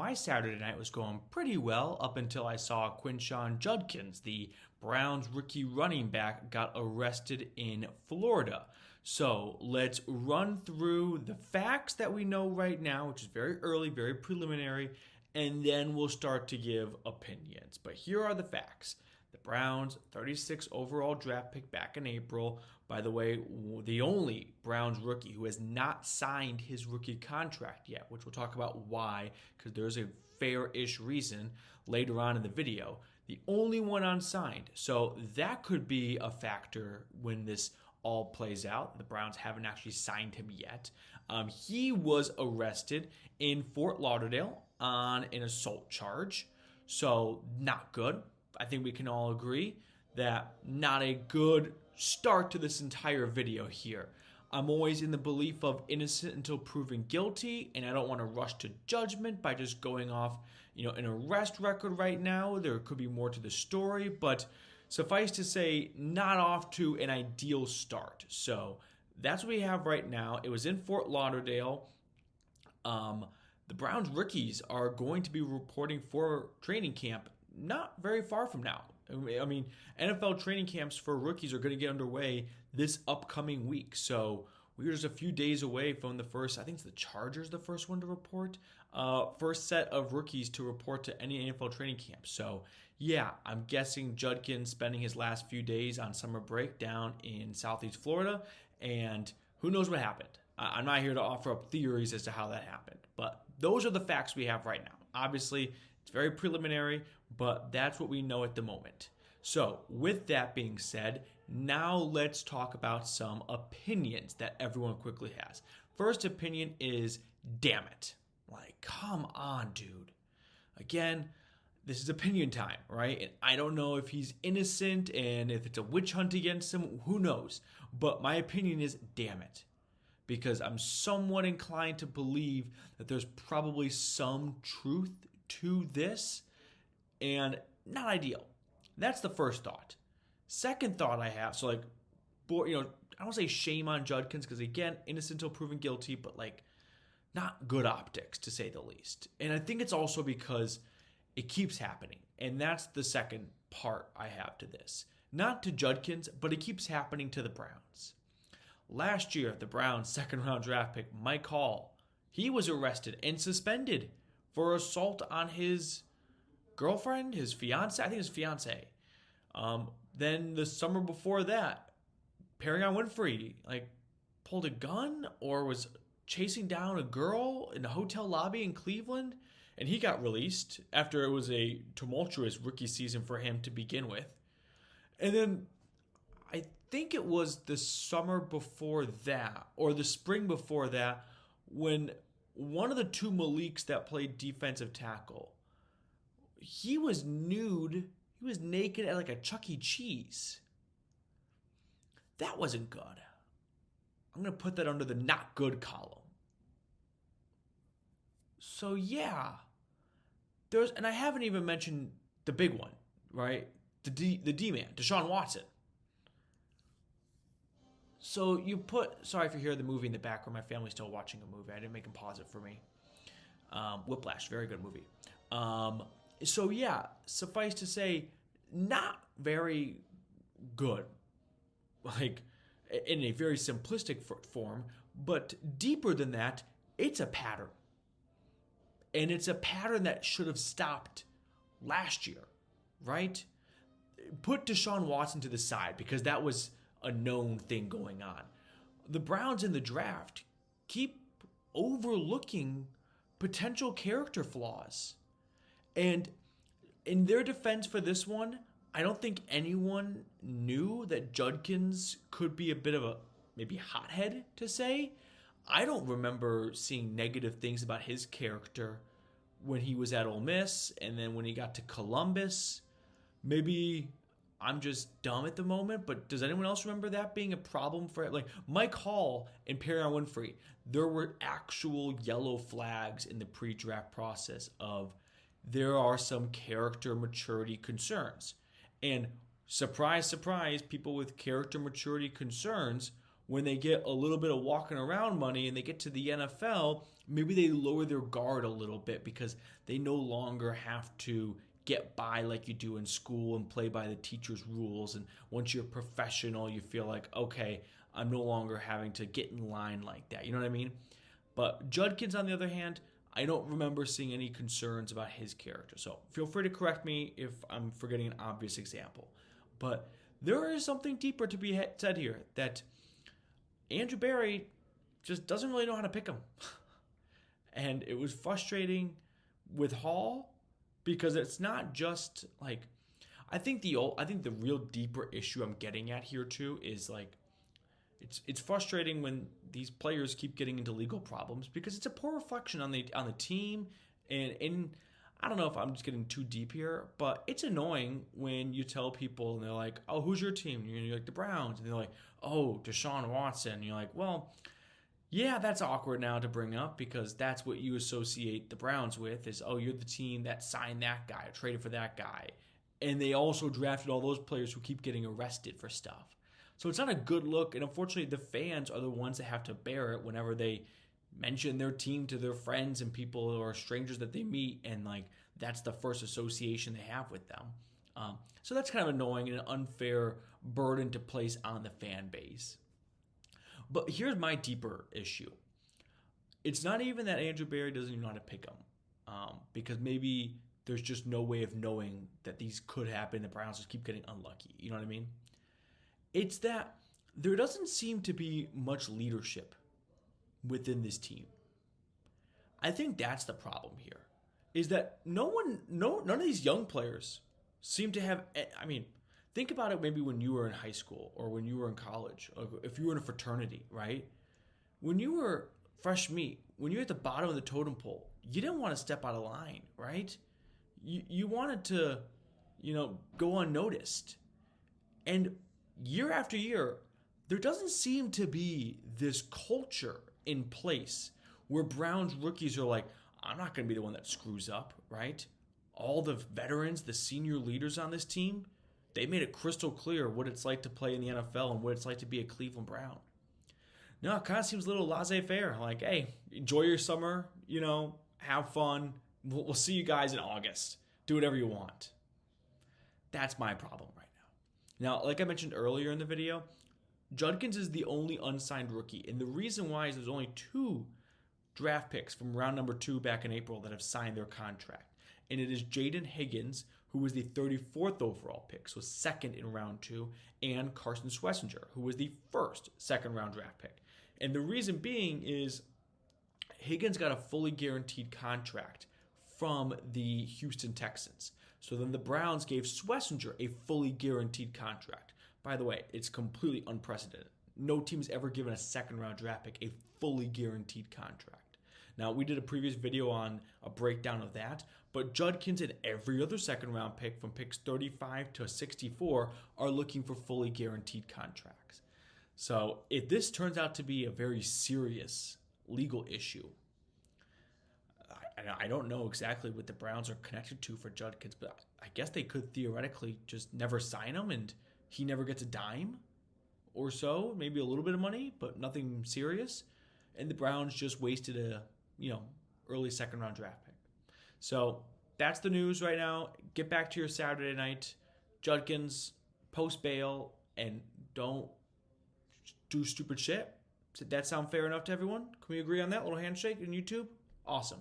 my Saturday night was going pretty well up until I saw Quinshon Judkins, the Browns rookie running back, got arrested in Florida. So let's run through the facts that we know right now, which is very early, very preliminary, and then we'll start to give opinions. But here are the facts. The Browns, 36 overall draft pick back in April. By the way, the only Browns rookie who has not signed his rookie contract yet, which we'll talk about why, because there's a fair-ish reason later on in the video. The only one unsigned. So that could be a factor when this all plays out. The Browns haven't actually signed him yet. He was arrested in Fort Lauderdale on an assault charge. So not good. I think we can all agree that not a good start to this entire video here. I'm always in the belief of innocent until proven guilty, and I don't want to rush to judgment by just going off, an arrest record right now. There could be more to the story, but suffice to say, not off to an ideal start. So that's what we have right now. It was in Fort Lauderdale. The Browns rookies are going to be reporting for training camp not very far from now. I mean, NFL training camps for rookies are going to get underway this upcoming week. So we're just a few days away from the first, I think it's the Chargers, the first one to report. First set of rookies to report to any NFL training camp. So yeah, I'm guessing Judkins spending his last few days on summer break down in Southeast Florida. And who knows what happened. I'm not here to offer up theories as to how that happened. But those are the facts we have right now. Obviously, it's very preliminary, but that's what we know at the moment. So with that being said, now let's talk about some opinions that everyone quickly has. First opinion is, damn it. Like, come on, dude. Again, this is opinion time, right? And I don't know if he's innocent and if it's a witch hunt against him, who knows? But my opinion is, damn it. Because I'm somewhat inclined to believe that there's probably some truth to this, and not ideal. That's the first thought. Second thought I have, so like, I don't say shame on Judkins, because again, innocent until proven guilty, but like, not good optics to say the least. And I think it's also because it keeps happening, and that's the second part I have to this. Not to Judkins, but it keeps happening to the Browns. Last year, the Browns' second-round draft pick, Mike Hall, he was arrested and suspended for assault on his girlfriend, his fiance, I think his fiance. Then the summer before that, Perion Winfrey pulled a gun or was chasing down a girl in a hotel lobby in Cleveland, and he got released after it was a tumultuous rookie season for him to begin with. And then I think it was the summer before that, or the spring before that, when one of the two Maliks that played defensive tackle, he was nude, he was naked at a Chuck E. Cheese. That wasn't good. I'm going to put that under the not good column. So yeah, and I haven't even mentioned the big one, right? The D-man, Deshaun Watson. So sorry if you hear the movie in the background. My family's still watching a movie. I didn't make them pause it for me. Whiplash, very good movie. So yeah, suffice to say, not very good. In a very simplistic form, but deeper than that, it's a pattern. And it's a pattern that should have stopped last year, right? Put Deshaun Watson to the side because that was a known thing going on. The Browns in the draft keep overlooking potential character flaws. And in their defense for this one, I don't think anyone knew that Judkins could be a bit of a maybe hothead to say. I don't remember seeing negative things about his character when he was at Ole Miss and then when he got to Columbus. Maybe I'm just dumb at the moment, but does anyone else remember that being a problem for Mike Hall and Perion Winfrey? There were actual yellow flags in the pre-draft process of there are some character maturity concerns. And surprise, surprise, people with character maturity concerns, when they get a little bit of walking around money and they get to the NFL, maybe they lower their guard a little bit because they no longer have to get by like you do in school and play by the teacher's rules. And once you're a professional, you feel like, okay, I'm no longer having to get in line like that. You know what I mean? But Judkins, on the other hand, I don't remember seeing any concerns about his character. So feel free to correct me if I'm forgetting an obvious example. But there is something deeper to be said here, that Andrew Berry just doesn't really know how to pick him. And it was frustrating with Hall because it's not just like, I think the real deeper issue I'm getting at here too is like, it's frustrating when these players keep getting into legal problems because it's a poor reflection on the team. And I don't know if I'm just getting too deep here, but it's annoying when you tell people and they're like, oh, who's your team? And you're like, the Browns. And they're like, oh, Deshaun Watson. And you're like, well, yeah, that's awkward now to bring up because that's what you associate the Browns with is, oh, you're the team that signed that guy or traded for that guy. And they also drafted all those players who keep getting arrested for stuff. So it's not a good look, and unfortunately the fans are the ones that have to bear it whenever they mention their team to their friends and people or strangers that they meet, and like that's the first association they have with them. So that's kind of annoying and an unfair burden to place on the fan base. But here's my deeper issue. It's not even that Andrew Berry doesn't even know how to pick them, because maybe there's just no way of knowing that these could happen. The Browns just keep getting unlucky. You know what I mean? It's that there doesn't seem to be much leadership within this team. I think that's the problem here, is that none of these young players seem to have, I mean, think about it maybe when you were in high school or when you were in college, or if you were in a fraternity, right? When you were fresh meat, when you're at the bottom of the totem pole, you didn't want to step out of line, right? You wanted to, go unnoticed. And year after year, there doesn't seem to be this culture in place where Browns rookies are like, I'm not going to be the one that screws up, right? All the veterans, the senior leaders on this team, they made it crystal clear what it's like to play in the NFL and what it's like to be a Cleveland Brown. No, it kind of seems a little laissez-faire. Like, hey, enjoy your summer, have fun. We'll see you guys in August. Do whatever you want. That's my problem right now. Now, like I mentioned earlier in the video, Judkins is the only unsigned rookie. And the reason why is there's only 2 draft picks from round number 2 back in April that have signed their contract. And it is Jaden Higgins, who was the 34th overall pick, so second in round 2, and Carson Schlesinger, who was the first second-round draft pick. And the reason being is Higgins got a fully guaranteed contract from the Houston Texans. So then the Browns gave Schlesinger a fully guaranteed contract. By the way, it's completely unprecedented. No team's ever given a second-round draft pick a fully guaranteed contract. Now, we did a previous video on a breakdown of that, but Judkins and every other second-round pick from picks 35 to 64 are looking for fully guaranteed contracts. So if this turns out to be a very serious legal issue, I don't know exactly what the Browns are connected to for Judkins, but I guess they could theoretically just never sign him and he never gets a dime or so, maybe a little bit of money, but nothing serious. And the Browns just wasted a, early second-round draft pick. So that's the news right now. Get back to your Saturday night. Judkins, post bail, and don't do stupid shit. Did that sound fair enough to everyone? Can we agree on that? Little handshake on YouTube? Awesome.